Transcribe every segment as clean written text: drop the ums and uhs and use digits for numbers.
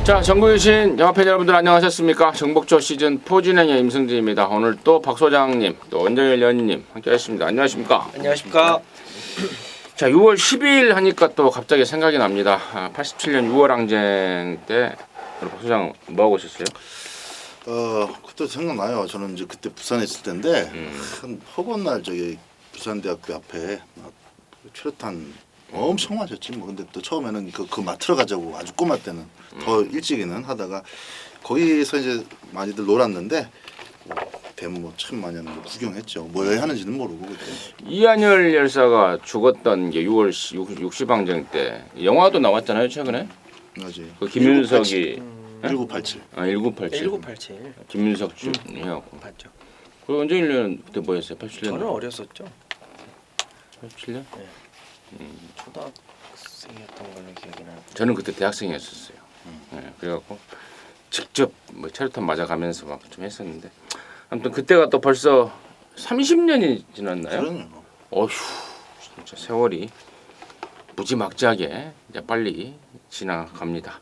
자, 전국유신 영화팬 여러분들 안녕하셨습니까? 정복조 시즌4 진행의 임승진입니다. 오늘 또 박 소장님, 또 원정일 연희님 함께하셨습니다. 안녕하십니까? 안녕하십니까? 자, 6월 12일 하니까 또 갑자기 생각이 납니다. 87년 6월 항쟁 때 우리 박 소장 뭐 하고 오셨어요? 그때 생각나요. 저는 이제 그때 부산에 있을 때인데 한 허구한 날 저기 부산대학교 앞에 막 최루탄 엄청 맞았지 뭐. 근데 또 처음에는 그 맡으러 가자고 아주 꼬마 때는 더 일찍이는 하다가 거기서 이제 많이들 놀았는데 대문 참 많이 하는 거 구경했죠. 뭐 하는지는 모르고 그때. 이한열 열사가 죽었던 게 6월 60 항쟁 때 영화도 나왔잖아요, 최근에. 맞지. 그 김윤석이 1987. 1987. 1987 김윤석 주 해갖고. 봤죠. 그 원정일은 그때 뭐 했어요? 87년? 저는 어렸었죠. 87년? 네. 초등학생이었던 걸로 기억이 나요. 저는 그때 대학생이었었어요. 네, 그래갖고 직접 뭐 체류탄 맞아가면서 막 좀 했었는데 아무튼 그때가 또 벌써 30년이 지났나요? 그러네요. 어휴, 진짜 세월이 무지막지하게 이제 빨리 지나갑니다.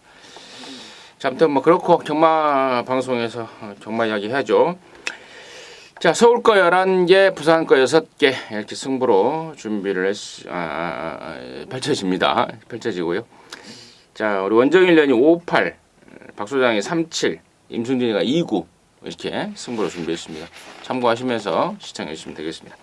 자, 아무튼 뭐 그렇고 경마 방송에서 경마 이야기 해야죠. 자, 서울 거 11개, 부산 거 6개 이렇게 승부로 준비를 펼쳐지고요. 자, 우리 원정일 년이 58, 박 소장이 37, 임승진이가 29 이렇게 승부로 준비했습니다. 참고하시면서 시청해 주시면 되겠습니다.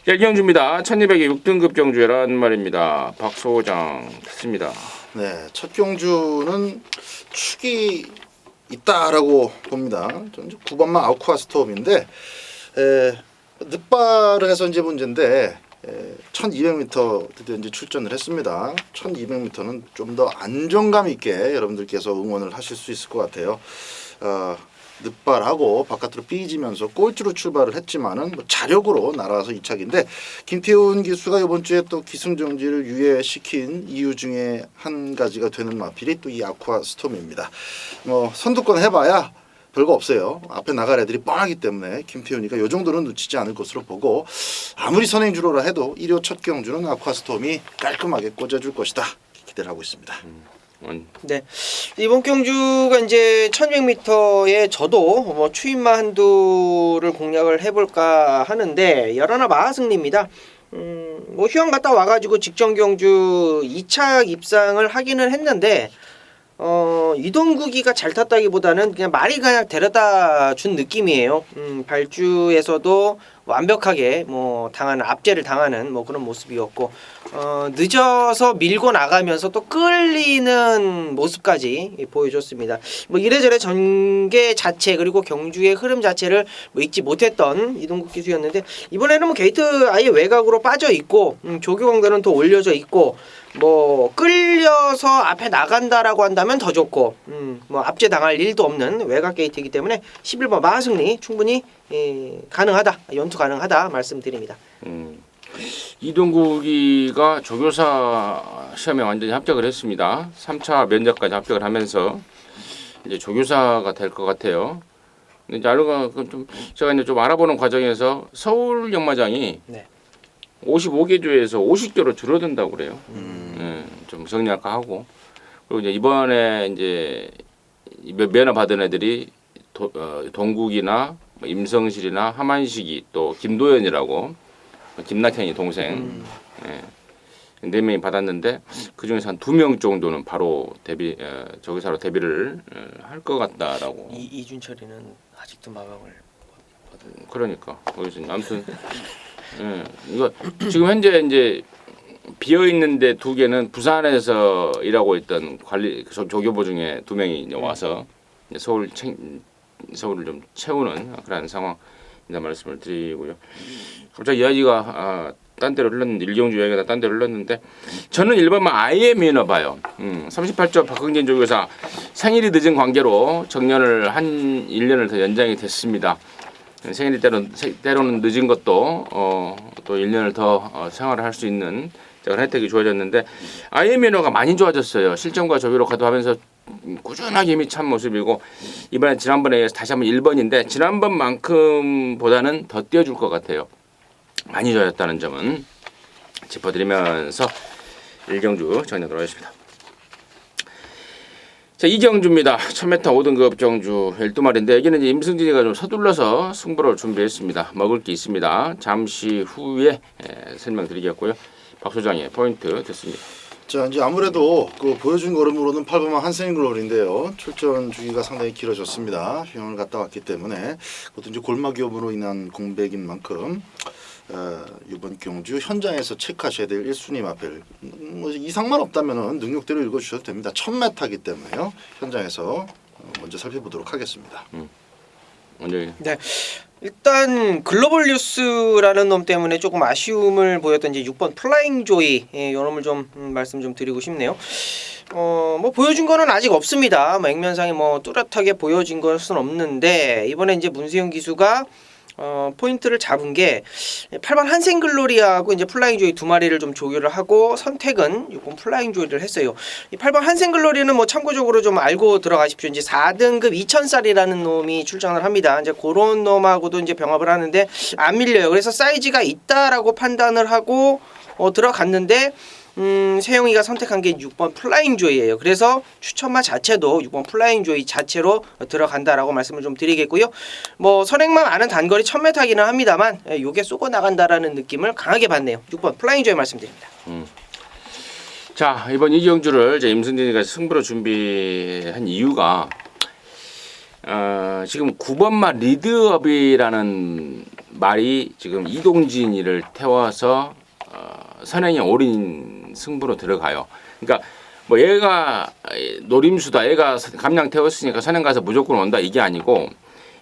경주입니다. 1200의 6등급 경주란 말입니다. 박 소장 듣습니다. 네, 첫 경주는 축이 있다라고 봅니다. 저는 9번만 아우쿠아 스톱인데 늦발을 해서 이제 문제인데 1200m 드디어 이제 출전을 했습니다. 1200m는 좀 더 안정감 있게 여러분들께서 응원을 하실 수 있을 것 같아요. 늦발하고 바깥으로 삐지면서 꼴찌로 출발을 했지만은 뭐 자력으로 날아와서 2착인데 김태훈 기수가 이번 주에 또 기승정지를 유예시킨 이유 중에 한 가지가 되는 마필이 또 이 아쿠아 스톰입니다. 뭐 선두권 해봐야 별거 없어요. 앞에 나갈 애들이 뻔하기 때문에 김태훈이가 요 정도는 놓치지 않을 것으로 보고 아무리 선행주로라 해도 1호 첫 경주는 아쿠아 스톰이 깔끔하게 꽂아줄 것이다 기대를 하고 있습니다. 네, 이번 경주가 이제 1200m에 저도 뭐 추임마 한두를 공략을 해볼까 하는데 열하나 마하승리입니다. 뭐 휴양 갔다 와가지고 직전 경주 2착 입상을 하기는 했는데 이동국이가 잘 탔다기보다는 그냥 말이 그냥 데려다 준 느낌이에요. 발주에서도 완벽하게 뭐 압제를 당하는 뭐 그런 모습이었고 늦어서 밀고 나가면서 또 끌리는 모습까지 보여줬습니다. 뭐 이래저래 전개 자체 그리고 경주의 흐름 자체를 뭐 읽지 못했던 이동국 기수였는데 이번에는 뭐 게이트 아예 외곽으로 빠져 있고 조교광대는 더 올려져 있고 뭐 끌려서 앞에 나간다라고 한다면 더 좋고 뭐 압제 당할 일도 없는 외곽 게이트이기 때문에 11번 마하승리 충분히 가능하다, 연투 가능하다 말씀드립니다. 이동국이가 조교사 시험에 완전히 합격을 했습니다. 3차 면접까지 합격을 하면서 이제 조교사가 될 것 같아요. 근데 이제 제가 이제 좀 알아보는 과정에서 서울 경마장이 네. 55개 주에서 50개로 줄어든다고 그래요. 좀 정리할까 하고 그리고 이제 이번에 이제 면허 받은 애들이 동국이나 임성실이나 하만식이 또 김도현이라고 김낙현이 동생 4명이 받았는데 그 중에서 한 2명 정도는 바로 조교사로 데뷔를 할 것 같다라고. 이준철이는 아직도 마감을 그러니까 거기서 아무튼 이거 지금 현재 이제 비어 있는데 2개는 부산에서 일하고 있던 조교부 중에 2명이 이제 와서 이제 서울을 좀 채우는 그런 상황이다 말씀을 드리고요. 갑자기 이야기가 딴 데로 흘렀는데 일경주 이야기가 딴 데로 흘렀는데 저는 1번만 아예 미나 봐요. 38조 박흥진 조교사 생일이 늦은 관계로 정년을 한 1년을 더 연장이 됐습니다. 생일이 때로는 늦은 것도 또 1년을 더 생활을 할 수 있는 그런 혜택이 좋아졌는데 아이엠미너가 많이 좋아졌어요. 실점과 조비로 가도하면서 꾸준하게 힘이 찬 모습이고 이번에 지난번에 이어서 다시 한번 1번인데 지난번만큼보다는 더 뛰어줄 것 같아요. 많이 좋아졌다는 점은 짚어드리면서 1경주 정리하도록 하겠습니다. 자, 2경주입니다. 1000m 5등급 경주 12마리인데 여기는 이제 임승진이가 좀 서둘러서 승부를 준비했습니다. 먹을 게 있습니다. 잠시 후에 설명드리겠고요. 박 소장의 포인트 듣습니다. 자, 이제 아무래도 그 보여준 걸음으로는 8번만 한생글로리인데요. 출전 주기가 상당히 길어졌습니다. 휴양을 갔다 왔기 때문에 그것도 이제 골막 위험으로 인한 공백인 만큼 이번 경주 현장에서 체크하셔야 될 1순위 마필 뭐 이상만 없다면은 능력대로 읽어주셔도 됩니다. 1000m이기 때문에요. 현장에서 먼저 살펴보도록 하겠습니다. 먼저 네. 일단 글로벌 뉴스라는 놈 때문에 조금 아쉬움을 보였던 이제 6번 플라잉 조이 요 놈을 좀 말씀 좀 드리고 싶네요. 뭐 보여준 거는 아직 없습니다. 뭐 액면상에 뭐 뚜렷하게 보여진 것은 없는데 이번에 이제 문세영 기수가 포인트를 잡은 게 8번 한생글로리하고 이제 플라잉 조이 두 마리를 좀 조율을 하고 선택은 6번 플라잉 조이를 했어요. 이 8번 한생글로리는 뭐 참고적으로 좀 알고 들어가십시오. 이제 4등급 2000쌀이라는 놈이 출장을 합니다. 이제 그런 놈하고도 이제 병합을 하는데 안 밀려요. 그래서 사이즈가 있다라고 판단을 하고 들어갔는데 세영이가 선택한 게 6번 플라잉 조이예요. 그래서 추천마 자체도 6번 플라잉 조이 자체로 들어간다라고 말씀을 좀 드리겠고요. 뭐 선행만 아는 단거리 1000m이기는 합니다만 요게 쏘고 나간다라는 느낌을 강하게 받네요. 6번 플라잉 조이 말씀드립니다. 자, 이번 이경주를 이제 임승진이가 승부로 준비한 이유가 지금 9번마 리드업이라는 말이 지금 이동진이를 태워서 선행이 올인 승부로 들어가요. 그러니까 뭐 얘가 노림수다, 얘가 감량 태웠으니까 선행 가서 무조건 온다 이게 아니고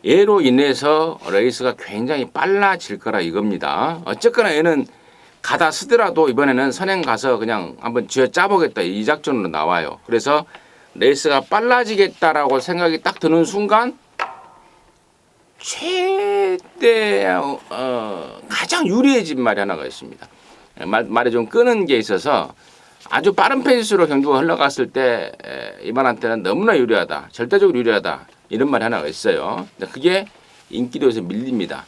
얘로 인해서 레이스가 굉장히 빨라질 거라 이겁니다. 어쨌거나 얘는 가다 쓰더라도 이번에는 선행 가서 그냥 한번 쥐어 짜보겠다 이 작전으로 나와요. 그래서 레이스가 빨라지겠다라고 생각이 딱 드는 순간 최대 가장 유리해진 말이 하나가 있습니다. 말에 좀 끄는 게 있어서 아주 빠른 페이스로 경주가 흘러갔을 때 이번한테는 너무나 유리하다, 절대적으로 유리하다 이런 말이 하나가 있어요. 그게 인기도에서 밀립니다.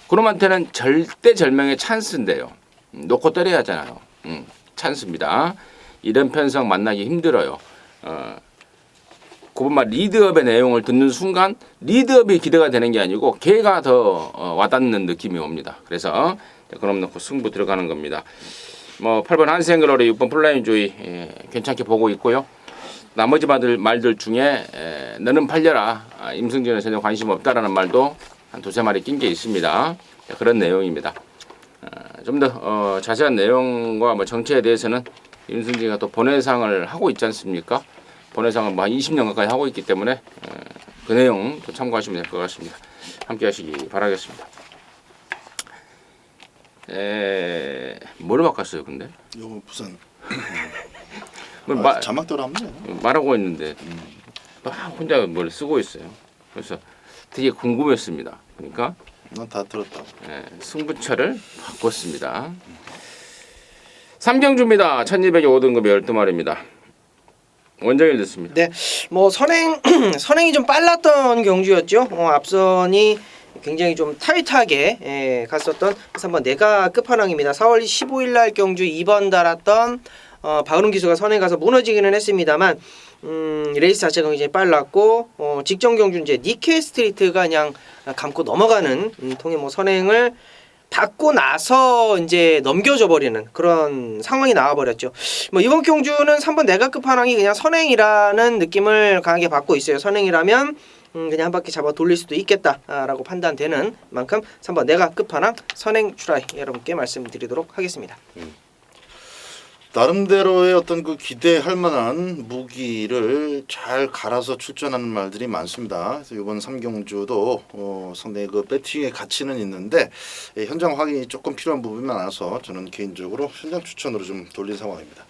그놈한테는 절대절명의 찬스인데요. 놓고 때려야 하잖아요. 찬스입니다. 이런 편성 만나기 힘들어요. 9번마 리드업의 내용을 듣는 순간 리드업이 기대가 되는 게 아니고 걔가 더 와닿는 느낌이 옵니다. 그래서 그럼 넣고 승부 들어가는 겁니다. 뭐 8번 한생글로리 6번 플라잉 조이 괜찮게 보고 있고요. 나머지 말들 중에 너는 팔려라, 임승진에 전혀 관심 없다라는 말도 한 두세 마리 낀 게 있습니다. 그런 내용입니다. 좀 더 자세한 내용과 뭐 정체에 대해서는 임승진이가 또 본회상을 하고 있지 않습니까? 본회상을 뭐 한 20년 가까이 하고 있기 때문에 그 내용 또 참고하시면 될 것 같습니다. 함께 하시기 바라겠습니다. 뭐로 바꿨어요, 근데? 요 부산 자막대로 하면 돼요. 말하고 있는데 막 혼자 뭘 쓰고 있어요. 그래서 되게 궁금했습니다. 그러니까 난 다 들었다. 승부처를 바꿨습니다. 3경주입니다. 1200에 5등급이 12마리입니다. 원정일 듣습니다. 네, 뭐 선행이 좀 빨랐던 경주였죠. 앞선이 굉장히 좀 타이트하게 갔었던 3번 내가 끝판왕입니다. 4월 15일 날 경주 2번 달았던 박은웅 기수가 선행 가서 무너지기는 했습니다만 레이스 자체가 굉장히 빨랐고 직전 경주 이제 니케 스트리트가 그냥 감고 넘어가는 통해 뭐 선행을 받고 나서 이제 넘겨져 버리는 그런 상황이 나와버렸죠. 뭐 이번 경주는 3번 내가 끝판왕이 그냥 선행이라는 느낌을 강하게 받고 있어요. 선행이라면 그냥 한 바퀴 잡아 돌릴 수도 있겠다라고 판단되는 만큼 3번 내가 끝판왕 선행 추라이 여러분께 말씀드리도록 하겠습니다. 나름대로의 어떤 그 기대할 만한 무기를 잘 갈아서 출전하는 말들이 많습니다. 그래서 이번 3경주도 상당히 그 배팅의 가치는 있는데 현장 확인이 조금 필요한 부분이 많아서 저는 개인적으로 현장 추천으로 좀 돌린 상황입니다.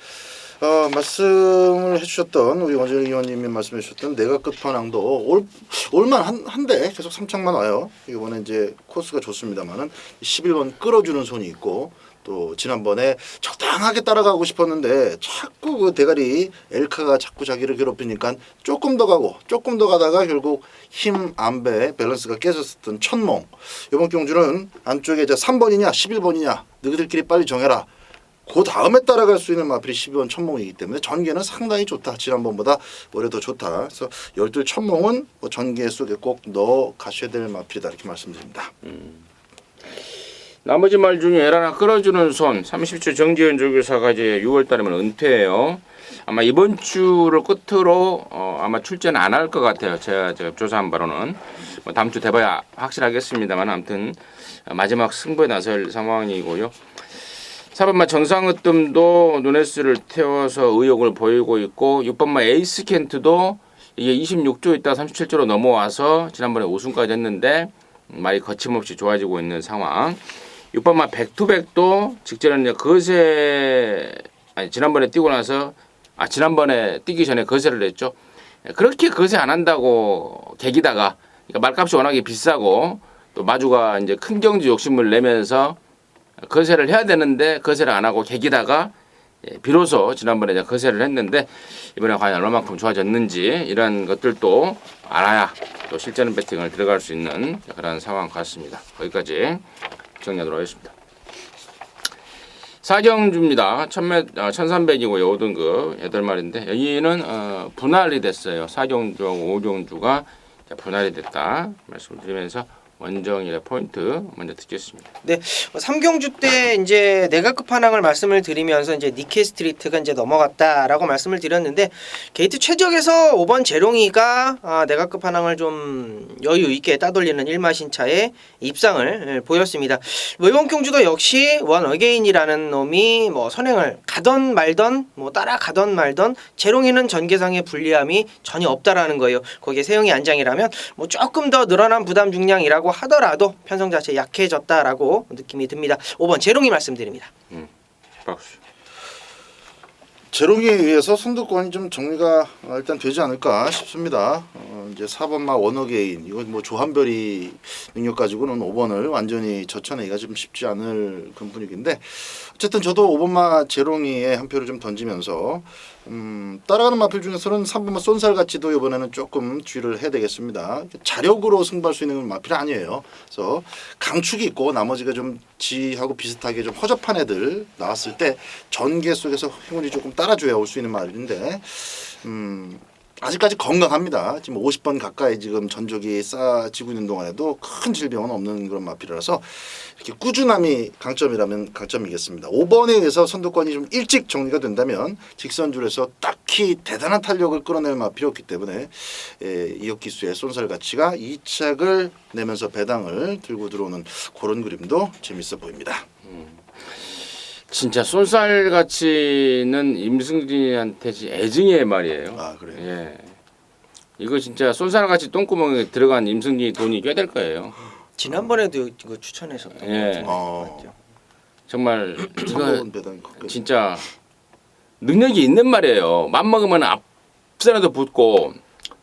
말씀을 해주셨던 우리 원재영 의원님이 말씀해 주셨던 내가 끝판왕도 올만 한데 계속 3창만 와요. 이번에 이제 코스가 좋습니다만은 11번 끌어주는 손이 있고 또 지난번에 적당하게 따라가고 싶었는데 자꾸 그 대가리 엘카가 자꾸 자기를 괴롭히니까 조금 더 가고 조금 더 가다가 결국 힘 안배 밸런스가 깨졌었던 천몽. 이번 경주는 안쪽에 이제 3번이냐 11번이냐 너희들끼리 빨리 정해라. 그 다음에 따라갈 수 있는 마필이 12번 천몽이기 때문에 전개는 상당히 좋다. 지난번보다 올해 더 좋다. 그래서 12 천몽은 뭐 전개 속에 꼭 넣어 가셔야 될 마필이다 이렇게 말씀드립니다. 나머지 말 중에 에라나 끌어주는 손 30주 정지현 조교사가 이제 6월 달이면 은퇴해요. 아마 이번 주를 끝으로 아마 출전 안 할 것 같아요. 제가 조사한 바로는 뭐 다음 주 돼봐야 확실하겠습니다만 아무튼 마지막 승부에 나설 상황이고요. 4번마 정상으뜸도 누네스를 태워서 의욕을 보이고 있고 6번마 에이스 켄트도 이게 26조 있다 37조로 넘어와서 지난번에 우승까지 했는데 말이 거침없이 좋아지고 있는 상황. 6번마 백투백도 직전에 거세 지난번에 뛰고 나서 지난번에 뛰기 전에 거세를 했죠. 그렇게 거세 안 한다고 개기다가 그러니까 말값이 워낙에 비싸고 또 마주가 이제 큰 경주 욕심을 내면서 거세를 해야 되는데 거세를 안 하고 개기다가 비로소 지난번에 이제 거세를 했는데 이번에 과연 얼마만큼 좋아졌는지 이런 것들도 알아야 또 실전 배팅을 들어갈 수 있는 그런 상황 같습니다. 거기까지 정리하도록 하겠습니다. 사경주입니다. 1300이고요. 5등급 8마리인데 여기는 분할이 됐어요. 사경주하고 5경주가 분할이 됐다 말씀을 드리면서 원정일의 포인트 먼저 듣겠습니다. 네, 3경주 때 이제 내각 끝판왕을 말씀을 드리면서 이제 니케 스트리트가 이제 넘어갔다라고 말씀을 드렸는데 게이트 최적에서 5번 제롱이가 내각 끝판왕을 좀 여유 있게 따돌리는 1마신차의 입상을 보였습니다. 이번 경주도 역시 원 어게인이라는 놈이 뭐 선행을 가던 말던 뭐 따라가던 말던 제롱이는 전개상의 불리함이 전혀 없다라는 거예요. 거기에 세영이 안장이라면 뭐 조금 더 늘어난 부담 중량이라고 하더라도 편성 자체 약해졌다라고 느낌이 듭니다. 5번 제롱이 말씀드립니다. 박수. 제롱이에 의해서 선두권이 좀 정리가 일단 되지 않을까 싶습니다. 이제 4번마 원어게인 이건 뭐 조한별이 능력 가지고는 5번을 완전히 젖혀내기가 좀 쉽지 않을 그런 분위기인데 어쨌든 저도 5번마 제롱이에 한 표를 좀 던지면서 따라가는 마필 중에서는 3번마 쏜살같이도 이번에는 조금 주의를 해야 되겠습니다. 자력으로 승부할 수 있는 마필이 아니에요. 그래서 강축이 있고 나머지가 좀 지하고 비슷하게 좀 허접한 애들 나왔을 때 전개 속에서 행운이 조금 따라줘야 올 수 있는 말인데 아직까지 건강합니다. 지금 50번 가까이 지금 전적이 쌓아지고 있는 동안에도 큰 질병은 없는 그런 마필이라서 이렇게 꾸준함이 강점이라면 강점이겠습니다. 5번에 의해서 선두권이 좀 일찍 정리가 된다면 직선줄에서 딱히 대단한 탄력을 끌어낼 마필이 없기 때문에 이혁기수의 쏜살 가치가 2착을 내면서 배당을 들고 들어오는 그런 그림도 재밌어 보입니다. 진짜 쏜살 가치는 임승진한테 애증의 말이에요. 아 그래요? 예. 이거 진짜 쏜살 가치 똥구멍에 들어간 임승진이 돈이 꽤 될 거예요. 지난번에도 이거 추천했었던 것 예. 같은데 맞죠? 정말 이거 먹은 배당이 컸겠죠. 진짜 능력이 있는 말이에요. 맘먹으면 앞선에도 붙고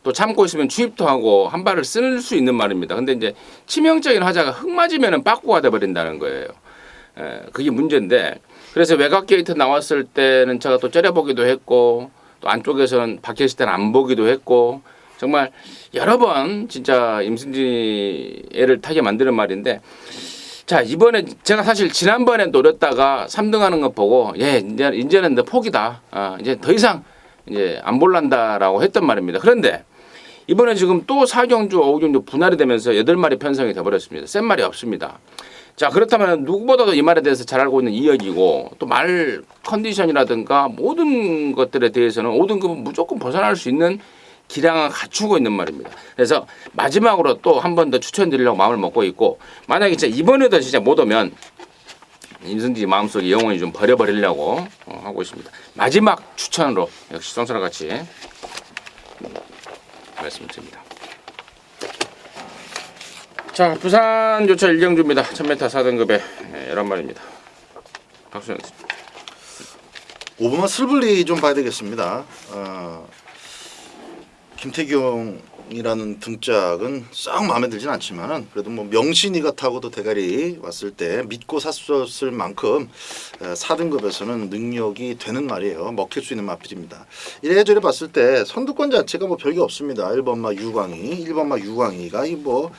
또 참고 있으면 추입도 하고 한 발을 쓸 수 있는 말입니다. 근데 이제 치명적인 화자가 흙 맞으면은 빠꾸가 돼 버린다는 거예요. 그게 문제인데 그래서 외곽 게이트 나왔을 때는 제가 또 째려보기도 했고 또 안쪽에서는 박혀있을 때는 안 보기도 했고 정말 여러 번 진짜 임승진이 애를 타게 만드는 말인데 자 이번에 제가 사실 지난번에 노렸다가 3등하는 거 보고 이제는 너 포기다. 이제 더 이상 이제 안 볼란다라고 했던 말입니다. 그런데 이번에 지금 또 4경주, 5경주 분할이 되면서 8마리 편성이 돼버렸습니다. 센 말이 없습니다. 자 그렇다면 누구보다도 이 말에 대해서 잘 알고 있는 이혁이고 또 말 컨디션이라든가 모든 것들에 대해서는 5등급은 무조건 벗어날 수 있는 기량을 갖추고 있는 말입니다. 그래서 마지막으로 또 한 번 더 추천드리려고 마음을 먹고 있고 만약에 진짜 이번에도 진짜 못 오면 임승진이 마음속에 영원히 좀 버려버리려고 하고 있습니다. 마지막 추천으로 역시 쏜살과 같이 말씀드립니다. 자 부산 조차 1경주입니다. 1000m 4등급의 11마리입니다. 박수 연습. 5번은 슬블리 좀 봐야 되겠습니다. 김태경 이라는 등짝은 썩 마음에 들진 않지만은 그래도 뭐 명신이가 타고도 대가리 왔을 때 믿고 샀었을 만큼 4등급에서는 능력이 되는 말이에요. 먹힐 수 있는 마필입니다. 이래저래 봤을 때 선두권 자체가 뭐 별게 없습니다. 1번마 유광희가 이 뭐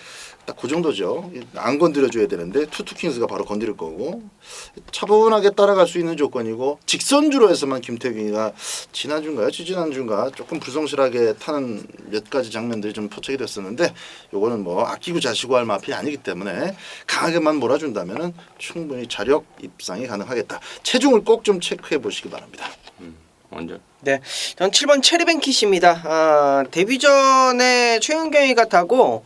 딱 그 정도죠. 안 건드려줘야 되는데 투투킹스가 바로 건드릴 거고 차분하게 따라갈 수 있는 조건이고 직선주로 해서만 김태균이가 지난주인가요? 지지난주인가 조금 불성실하게 타는 몇 가지 장면들이 좀 포착이 됐었는데 요거는 뭐 아끼고 자시고 할 마필이 아니기 때문에 강하게만 몰아준다면은 충분히 자력 입상이 가능하겠다. 체중을 꼭 좀 체크해 보시기 바랍니다. 먼저. 네, 전 7번 체리뱅킷입니다. 데뷔 전에 최은경이가 타고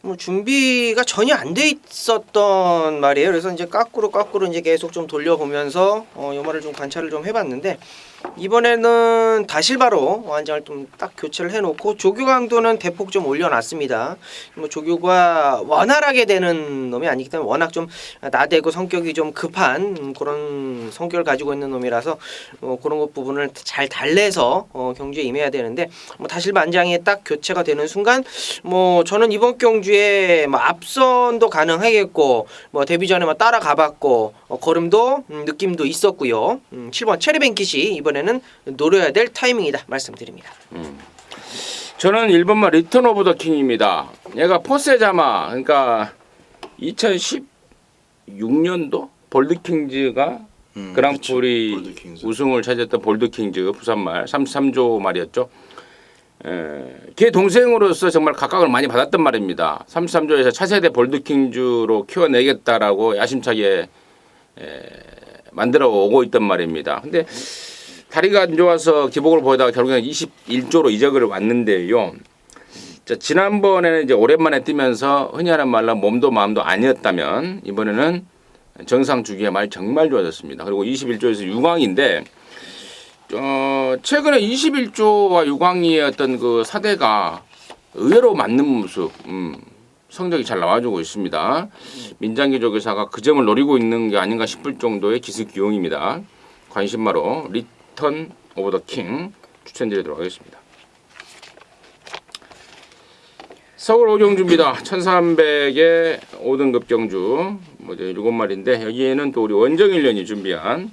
뭐 준비가 전혀 안 돼 있었던 말이에요. 그래서 이제 까꾸로 이제 계속 좀 돌려보면서 요 말을 좀 관찰을 좀 해봤는데 이번에는 다실바로 완장을 좀 딱 교체를 해놓고 조교 강도는 대폭 좀 올려놨습니다. 뭐 조교가 원활하게 되는 놈이 아니기 때문에 워낙 좀 나대고 성격이 좀 급한 그런 성격을 가지고 있는 놈이라서 그런 것 부분을 잘 달래서 경주에 임해야 되는데 뭐 다실바 안장이 딱 교체가 되는 순간 뭐 저는 이번 경주에 뭐 앞선도 가능하겠고 뭐 데뷔 전에 뭐 따라가봤고 걸음도 느낌도 있었고요. 7번 체리뱅킷이 이번에는 노려야 될 타이밍이다 말씀드립니다. 저는 1번마 리턴 오브 더 킹입니다. 얘가 포세자마 그러니까 2016년도 볼드킹즈가 그랑프리 볼드킹즈. 우승을 차지했던 볼드킹즈 부산말 33조 말이었죠. 걔 동생으로서 정말 각광을 많이 받았단 말입니다. 33조에서 차세대 볼드킹즈로 키워내겠다라고 야심차게 만들어 오고 있단 말입니다. 근데 다리가 안 좋아서 기복을 보이다가 결국엔 21조로 이적을 왔는데요. 자, 지난번에는 이제 오랜만에 뛰면서 흔히 하는 말로 몸도 마음도 아니었다면 이번에는 정상 주기에 말 정말 좋아졌습니다. 그리고 21조에서 유광인데 최근에 21조와 유광이의 어떤 그 사대가 의외로 맞는 모습, 성적이 잘 나와주고 있습니다. 민장기 조교사가 그 점을 노리고 있는 게 아닌가 싶을 정도의 기습기용입니다. 관심마로 리턴 오브 더 킹 추천드리도록 하겠습니다. 서울 오경주입니다. 1300의 5등급 경주 뭐 7마리인데 여기에는 또 우리 원정일련이 준비한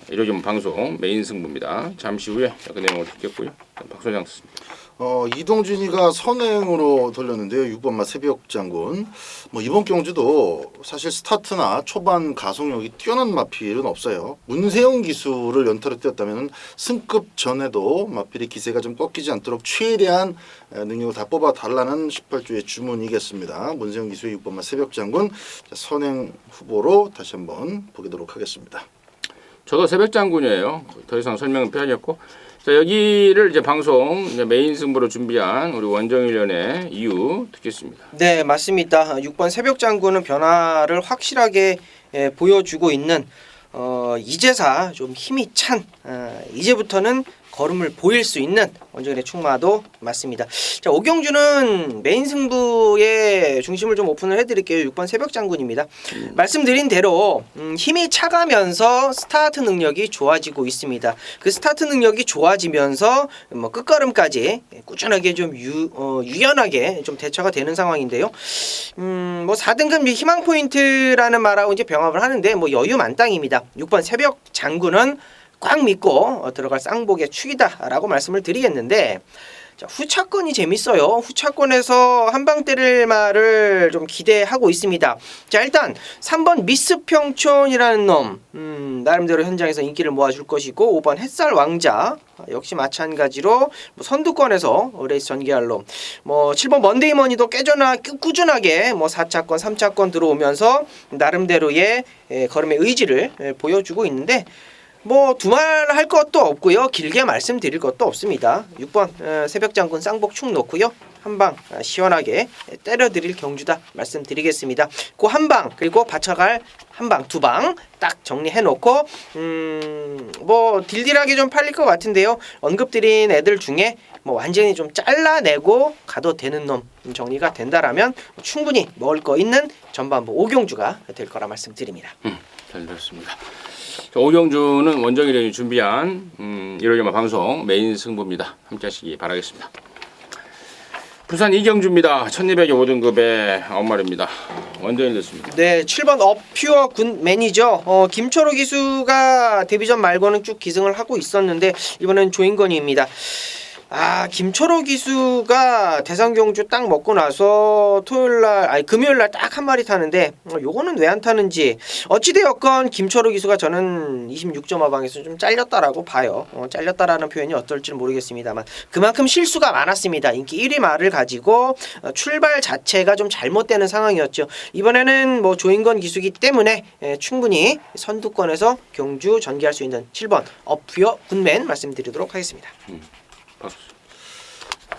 이로즘 방송 메인 승부입니다. 잠시 후에 그 내용을 듣겠고요. 박소장 듣습니다. 이동준이가 선행으로 돌렸는데요. 6번마 새벽 장군. 뭐 이번 경주도 사실 스타트나 초반 가속력이 뛰어난 마필은 없어요. 문세영 기수를 연타로 뛰었다면 승급 전에도 마필의 기세가 좀 꺾이지 않도록 최대한 능력을 다 뽑아 달라는 18주의 주문이겠습니다. 문세영 기수의 6번마 새벽 장군 선행 후보로 다시 한번 보도록 하겠습니다. 저도 새벽 장군이에요. 더 이상 설명은 필요하지 않고. 자, 여기를 이제 방송 이제 메인 승부로 준비한 우리 원정일련의 이유 듣겠습니다. 네, 맞습니다. 6번 새벽 장군은 변화를 확실하게 보여주고 있는 이제사 좀 힘이 찬 이제부터는 걸음을 보일 수 있는 원정일의 충마도 맞습니다. 자, 오경주는 메인 승부의 중심을 좀 오픈을 해드릴게요. 6번 새벽 장군입니다. 말씀드린 대로 힘이 차가면서 스타트 능력이 좋아지고 있습니다. 그 스타트 능력이 좋아지면서 뭐 끝걸음까지 꾸준하게 좀 유연하게 좀 대처가 되는 상황인데요. 뭐 4등급 희망 포인트라는 말하고 이제 병합을 하는데 뭐 여유 만땅입니다. 6번 새벽 장군은 꽉 믿고 들어갈 쌍복의 축이다라고 말씀을 드리겠는데 자, 후차권이 재밌어요. 후차권에서 한방 때릴 말을 좀 기대하고 있습니다. 자, 일단 3번 미스 평촌이라는 놈 나름대로 현장에서 인기를 모아줄 것이고 5번 햇살 왕자 역시 마찬가지로 뭐 선두권에서 레이스 전개할 놈 뭐 7번 먼데이머니도 꾸준하게 뭐 4차권 3차권 들어오면서 나름대로의 걸음의 의지를 보여주고 있는데 뭐 두말할 것도 없고요. 길게 말씀드릴 것도 없습니다. 6번 새벽장군 쌍복축 놓고요. 한방 시원하게 때려드릴 경주다 말씀드리겠습니다. 그 한방 그리고 받쳐갈 한방 두 방 딱 정리해놓고 뭐 딜딜하게 좀 팔릴 것 같은데요. 언급드린 애들 중에 뭐 완전히 좀 잘라내고 가도 되는 놈 정리가 된다라면 충분히 먹을 거 있는 전반부 오경주가 될 거라 말씀드립니다. 잘 들었습니다. 오경주는 원정일련이 준비한 이로저마 방송 메인 승부입니다. 함께 하시기 바라겠습니다. 부산 이경주입니다. 1200의 5등급의 9마리입니다. 원정일 됐습니다. 네, 7번 어퓨어 굿맨이죠. 김철호 기수가 데뷔전 말고는 쭉 기승을 하고 있었는데 이번엔 조인건이입니다. 김철호 기수가 대상경주 딱 먹고 나서 금요일날 딱 한 마리 타는데 요거는 왜 안 타는지 어찌되었건 김철호 기수가 저는 26.5방에서 좀 잘렸다라고 봐요. 잘렸다라는 표현이 어떨지는 모르겠습니다만 그만큼 실수가 많았습니다. 인기 1위 말을 가지고 출발 자체가 좀 잘못되는 상황이었죠. 이번에는 뭐 조인건 기수기 때문에 충분히 선두권에서 경주 전개할 수 있는 7번 어퓨어 굿맨 말씀드리도록 하겠습니다. 박수.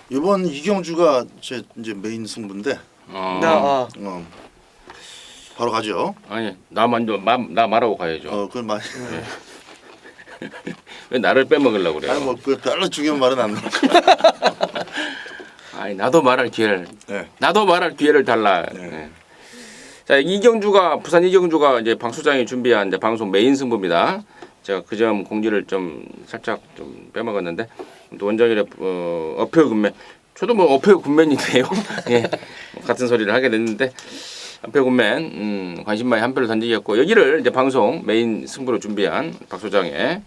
이번 이경주가 제 이제 메인 승부인데 바로 가죠. 아니 나 먼저 나 말하고 가야죠. 그건 말. 왜 나를 빼먹으려고 그래요? 아니 뭐그 별로 중요한 말은 안 나와. 아니 나도 말할 기회를. 네. 나도 말할 기회를 달라. 네. 네. 자 부산 이경주가 이제 방 소장이 준비한 이제 방송 메인 승부입니다. 제가 그 점 공지를 좀 살짝 좀 빼먹었는데 또 원정일의 어표 군맨 저도 뭐 어표 군맨인데요. 예, 같은 소리를 하게 됐는데 어표 군맨 관심 많이 한 표를 던지겠고 여기를 이제 방송 메인 승부로 준비한 박 소장의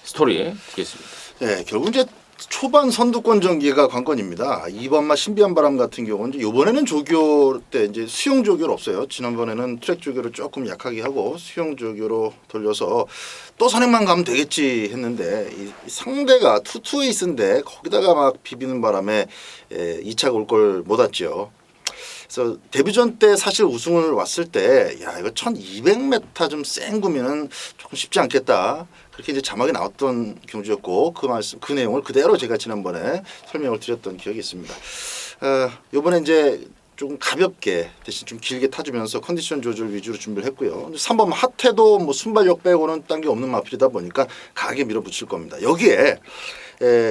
스토리 듣겠습니다. 네, 결국 이제 초반 선두권 전개가 관건입니다. 이번마 신비한 바람 같은 경우는 이번에는 조교 때 이제 수용 조교를 없어요. 지난번에는 트랙 조교를 조금 약하게 하고 수용 조교로 돌려서 또 선행만 가면 되겠지 했는데 이 상대가 투투에이스인데 거기다가 막 비비는 바람에 2차 올 걸 못 왔죠. 그래서 데뷔전 때 사실 우승을 왔을 때 야 이거 1200m 좀 센 구면은 조금 쉽지 않겠다. 그렇게 이제 자막이 나왔던 경주였고 그 내용을 그대로 제가 지난번에 설명을 드렸던 기억이 있습니다. 이번에 이제 조금 가볍게 대신 좀 길게 타주면서 컨디션 조절 위주로 준비를 했고요. 3번 핫해도 뭐 순발력 빼고는 딴 게 없는 마필이다 보니까 강하게 밀어붙일 겁니다. 여기에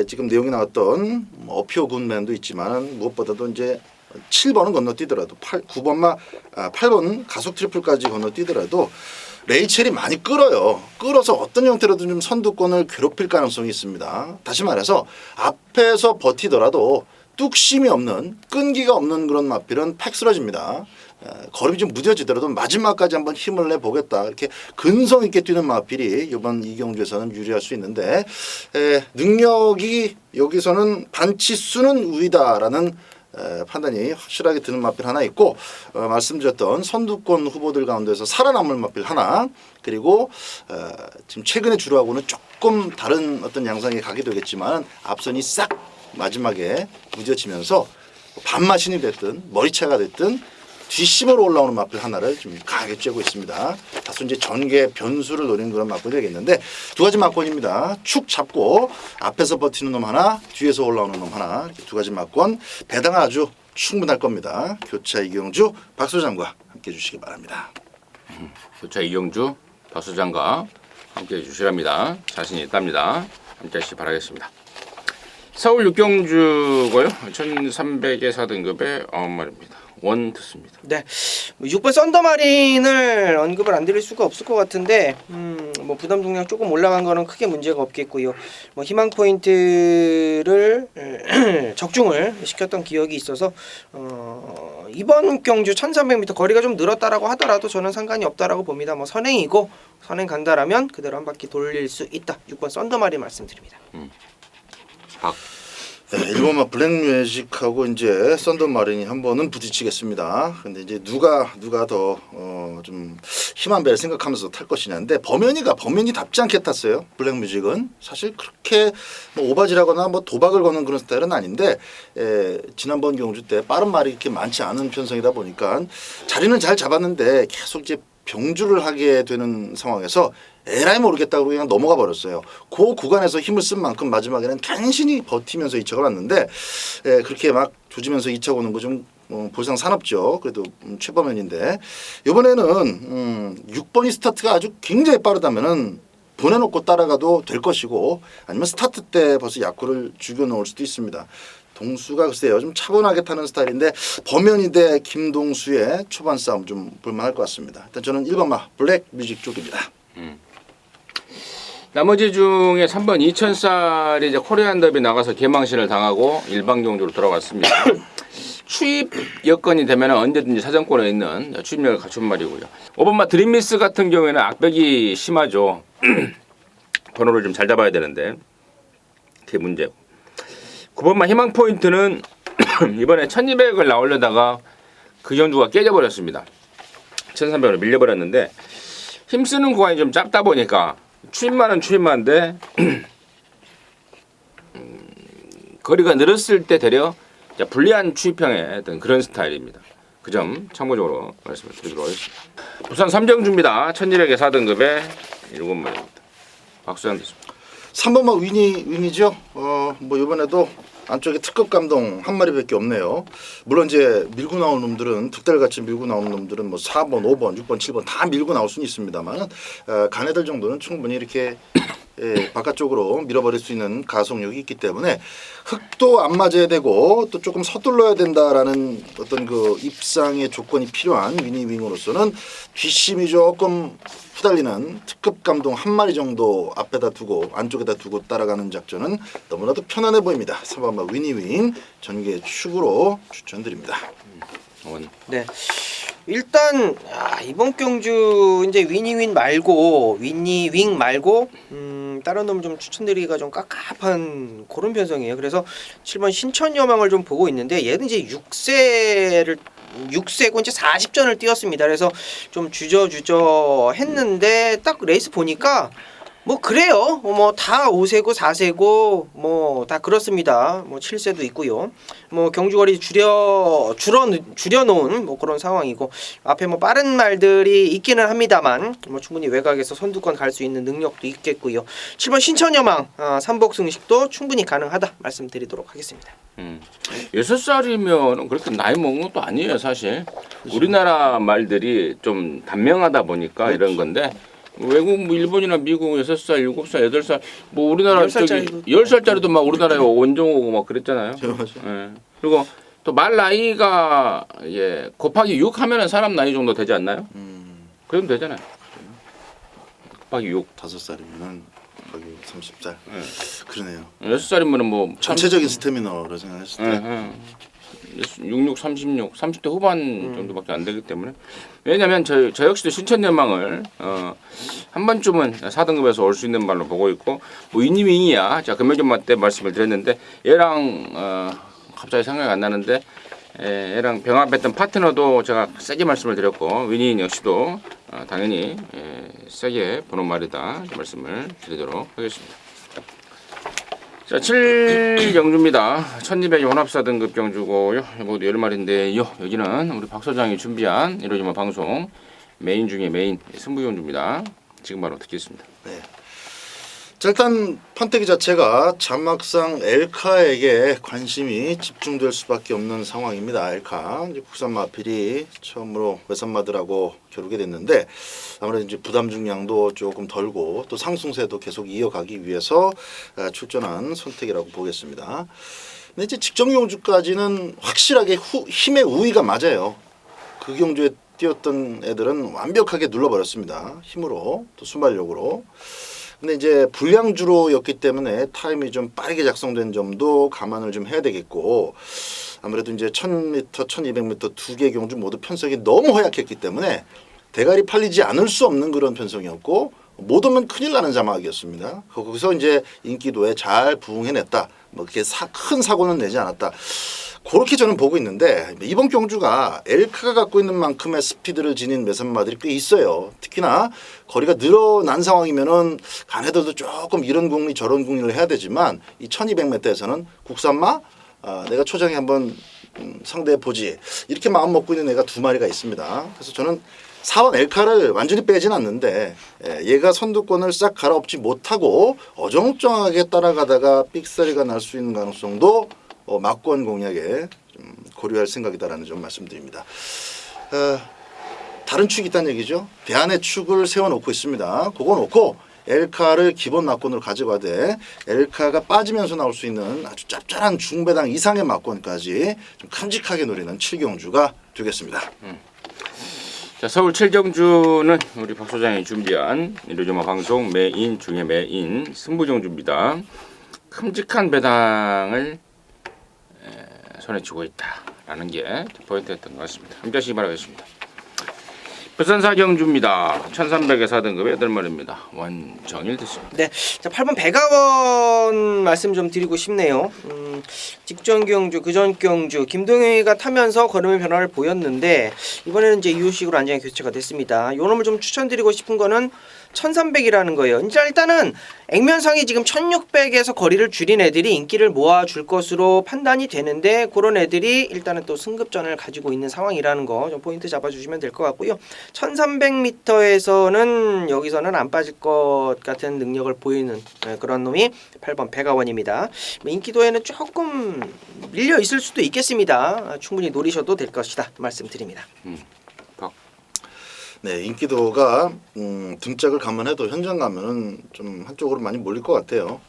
지금 내용이 나왔던 어피오 굿맨도 있지만 무엇보다도 이제 7번은 건너뛰더라도 8번 가속 트리플까지 건너뛰더라도 레이첼이 많이 끌어요. 끌어서 어떤 형태로든 좀 선두권을 괴롭힐 가능성이 있습니다. 다시 말해서 앞에서 버티더라도 뚝심이 없는 끈기가 없는 그런 마필은 팩 쓰러집니다. 걸음이 좀 무뎌지더라도 마지막까지 한번 힘을 내보겠다. 이렇게 근성 있게 뛰는 마필이 이번 이경주에서는 유리할 수 있는데 능력이 여기서는 반치수는 우위다라는 판단이 확실하게 드는 마필 하나 있고 말씀드렸던 선두권 후보들 가운데서 살아남을 마필 하나 그리고 지금 최근에 주로하고는 조금 다른 어떤 양상에 가게 되겠지만 앞선이 싹 마지막에 무뎌지면서 반마신이 됐든 머리차가 됐든 뒷심으로 올라오는 마필 하나를 좀 강하게 쬐고 있습니다. 다소 이제 전개 변수를 노리는 그런 마필이 되겠는데 두 가지 막권입니다. 축 잡고 앞에서 버티는 놈 하나, 뒤에서 올라오는 놈 하나 이렇게 두 가지 막권 배당 아주 충분할 겁니다. 교차 이경주 박 소장과 함께 해주시기 바랍니다. 교차 이경주 박 소장과 함께 해주시랍니다. 자신이 있답니다. 함께 하시기 바라겠습니다. 서울 육경주고요. 1300의 4등급의 9마리입니다. 원 듣습니다. 네, 6번 썬더마린을 언급을 안 드릴 수가 없을 것 같은데 뭐 부담 동량 조금 올라간 거는 크게 문제가 없겠고요. 뭐 희망 포인트를 적중을 시켰던 기억이 있어서 이번 경주 1300m 거리가 좀 늘었다라고 하더라도 저는 상관이 없다라고 봅니다. 뭐 선행이고 선행 간다라면 그대로 한 바퀴 돌릴 수 있다. 6번 썬더마린 말씀드립니다. 네, 1번마 블랙뮤직하고 이제 썬더마린이 한 번은 부딪히겠습니다. 근데 이제 누가 더 좀 힘한 배를 생각하면서 탈 것이냐인데 범연이 답지 않게 탔어요. 블랙뮤직은 사실 그렇게 뭐 오바질하거나 뭐 도박을 거는 그런 스타일은 아닌데 지난번 경주 때 빠른 말이 이렇게 많지 않은 편성이다 보니까 자리는 잘 잡았는데 계속 이제 병주를 하게 되는 상황에서 에라이 모르겠다고 그냥 넘어가 버렸어요. 그 구간에서 힘을 쓴 만큼 마지막에는 간신히 버티면서 2차가 왔는데 그렇게 막 조지면서 2차 오는 거 좀 볼상 사납죠. 그래도 최범현인데 이번에는 6번이 스타트가 아주 굉장히 빠르다면은 보내놓고 따라가도 될 것이고 아니면 스타트 때 벌써 약구를 죽여놓을 수도 있습니다. 동수가 글쎄요 좀 차분하게 타는 스타일인데 범현이 대 김동수의 초반 싸움 좀 볼만할 것 같습니다. 일단 저는 1번마 블랙뮤직 쪽입니다. 나머지 중에 3번 2000살이 이제 코리안 더비 나가서 개망신을 당하고 일반 경주로 돌아왔습니다. 추입 여건이 되면 언제든지 사정권에 있는 추입력을 갖춘 말이고요. 5번마 드림미스 같은 경우에는 악백이 심하죠. 번호를 좀 잘 잡아야 되는데 그게 문제고. 9번마 희망 포인트는 이번에 1200을 나오려다가 그 경주가 깨져버렸습니다. 1300으로 밀려버렸는데 힘쓰는 구간이 좀 짧다 보니까 추입만은 추입만데 거리가 늘었을 때 되려 불리한 추입형의 어떤 그런 스타일입니다. 그 점 참고적으로 말씀을 드리도록 하겠습니다. 부산 삼정주입니다. 1200의 4등급에 7마리입니다. 박수장 됐습니다. 3번마 위니죠. 뭐 이번에도 안쪽에 특급 감동 한 마리밖에 없네요. 물론 이제 밀고 나온 놈들은 득달같이 밀고 나온 놈들은 뭐 4번, 5번, 6번, 7번 다 밀고 나올 수는 있습니다만 가네들 정도는 충분히 이렇게 바깥쪽으로 밀어버릴 수 있는 가속력이 있기 때문에 흙도 안 맞아야 되고 또 조금 서둘러야 된다라는 어떤 그 입상의 조건이 필요한 위니윙으로서는 뒷심이 조금 후달리는 특급 감동 한 마리 정도 앞에다 두고 안쪽에다 두고 따라가는 작전은 너무나도 편안해 보입니다. 3번마 위니윙 전개 축으로 추천드립니다. 네. 일단 이번 경주 이제 위니윙 말고 다른 놈 좀 추천드리기가 좀 깝깝한 그런 편성이에요. 그래서 7번 신천여망을 좀 보고 있는데 얘는 이제 6세고 이제 40전을 뛰었습니다. 그래서 좀 주저 했는데 딱 레이스 보니까 뭐 그래요. 뭐 다 5세고 4세고 뭐 다 그렇습니다. 뭐 7세도 있고요. 뭐 경주거리 줄여놓은 뭐 그런 상황이고 앞에 뭐 빠른 말들이 있기는 합니다만 뭐 충분히 외곽에서 선두권 갈 수 있는 능력도 있겠고요. 7번 신천여망 3복 승식도 충분히 가능하다 말씀드리도록 하겠습니다. 6살이면 그렇게 나이 먹은 것도 아니에요 사실. 우리나라 말들이 좀 단명하다 보니까 이런 건데 외국 뭐 일본이나 미국 6살, 7살, 8살 뭐 우리나라 10살짜리도 막 우리나라에 원정 오고 막 그랬잖아요. 예. 그리고 또 말 나이가 곱하기 6 하면은 사람 나이 정도 되지 않나요? 그러면 되잖아요. 곱하기 6. 5살이면은 거기 30살. 그러네요. 6살이면은 뭐 전체적인 스태미너로 생각했을 때 66, 36, 30대 후반 정도밖에 안 되기 때문에 왜냐하면 저 역시도 신천연망을 한 번쯤은 4등급에서 올 수 있는 말로 보고 있고 뭐 위니윙이야. 자 금요일마 때 말씀을 드렸는데 얘랑 갑자기 생각이 안 나는데 얘랑 병합했던 파트너도 제가 세게 말씀을 드렸고 위니윙 역시도 당연히 세게 보는 말이다 말씀을 드리도록 하겠습니다. 자, 7경주입니다. 1200이 혼합사 등급 경주고요. 모두 10마리인데요. 여기는 우리 박 소장이 준비한 이러지마 방송 메인 중에 메인 승부경주입니다. 지금 바로 듣겠습니다. 네. 자, 일단 판때기 자체가 자막상 엘카에게 관심이 집중될 수밖에 없는 상황입니다. 엘카 이제 국산 마필이 처음으로 외산마들하고 겨루게 됐는데 아무래도 이제 부담 중량도 조금 덜고 또 상승세도 계속 이어가기 위해서 출전한 선택이라고 보겠습니다. 근데 이제 직전 경주까지는 확실하게 힘의 우위가 맞아요. 그 경주에 뛰었던 애들은 완벽하게 눌러버렸습니다. 힘으로 또 순발력으로. 근데 이제 불량주로였기 때문에 타임이 좀 빠르게 작성된 점도 감안을 좀 해야 되겠고 아무래도 이제 1000m, 1200m 두 개 경주 모두 편성이 너무 허약했기 때문에 대가리 팔리지 않을 수 없는 그런 편성이었고 못 오면 큰일 나는 자막이었습니다. 거기서 이제 인기도에 잘 부응해냈다. 뭐 그렇게 큰 사고는 내지 않았다. 그렇게 저는 보고 있는데 이번 경주가 엘카가 갖고 있는 만큼의 스피드를 지닌 매산마들이 꽤 있어요. 특히나 거리가 늘어난 상황이면은 가네들도 조금 이런 궁리 저런 궁리를 해야 되지만 이 1200m에서는 국산마 내가 초장에 한번 상대해 보지 이렇게 마음 먹고 있는 애가 두 마리가 있습니다. 그래서 저는 4번 엘카를 완전히 빼진 않는데 얘가 선두권을 싹 갈아엎지 못하고 어정쩡하게 따라가다가 삑사리가 날 수 있는 가능성도 막권 공략에 좀 고려할 생각이다라는 점 말씀드립니다. 다른 축이 있다는 얘기죠. 대안의 축을 세워놓고 있습니다. 그거 놓고 엘카를 기본 막권으로 가져가되 엘카가 빠지면서 나올 수 있는 아주 짭짤한 중배당 이상의 막권까지 좀 큼직하게 노리는 7경주가 되겠습니다. 자, 서울 7경주는 우리 박 소장이 준비한 이러지마 방송 메인 중에 메인 승부경주입니다. 큼직한 배당을 손에 쥐고 있다. 있다라는 게 포인트였던 것 같습니다. 함께 하시기 바라겠습니다. 부산사 경주입니다. 1300에 4등급의 8마리입니다. 원정일 됐습니다. 네, 자 8번 배가원 말씀 좀 드리고 싶네요. 직전 경주, 그전 경주 김동현이가 타면서 걸음의 변화를 보였는데 이번에는 이제 이유식으로 안전히 교체가 됐습니다. 요 놈을 좀 추천드리고 싶은 거는 1300이라는 거예요. 일단은 액면상이 지금 1600에서 거리를 줄인 애들이 인기를 모아줄 것으로 판단이 되는데 그런 애들이 일단은 또 승급전을 가지고 있는 상황이라는 거 좀 포인트 잡아주시면 될 것 같고요. 1300m에서는 여기서는 안 빠질 것 같은 능력을 보이는 그런 놈이 8번 배가원입니다. 인기도에는 조금 밀려 있을 수도 있겠습니다. 충분히 노리셔도 될 것이다 말씀드립니다. 네, 인기도가 등짝을 감안해도 현장 가면은 좀 한쪽으로 많이 몰릴 것 같아요.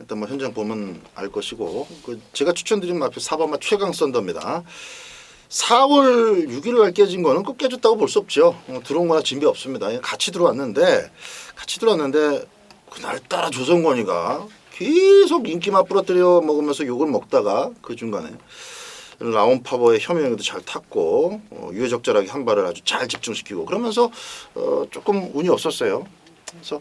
일단 뭐 현장 보면 알 것이고 제가 추천드린 마표 4번마 최강 썬더입니다. 4월 6일 날 깨진 거는 꼭 깨졌다고 볼 수 없죠. 들어온 거나 진비 없습니다. 같이 들어왔는데 그날따라 조성권이가 계속 인기만 부러뜨려 먹으면서 욕을 먹다가 그 중간에 라온 파버의 혐오에도 잘 탔고 유해적절하게 한 발을 아주 잘 집중시키고 그러면서 조금 운이 없었어요. 그래서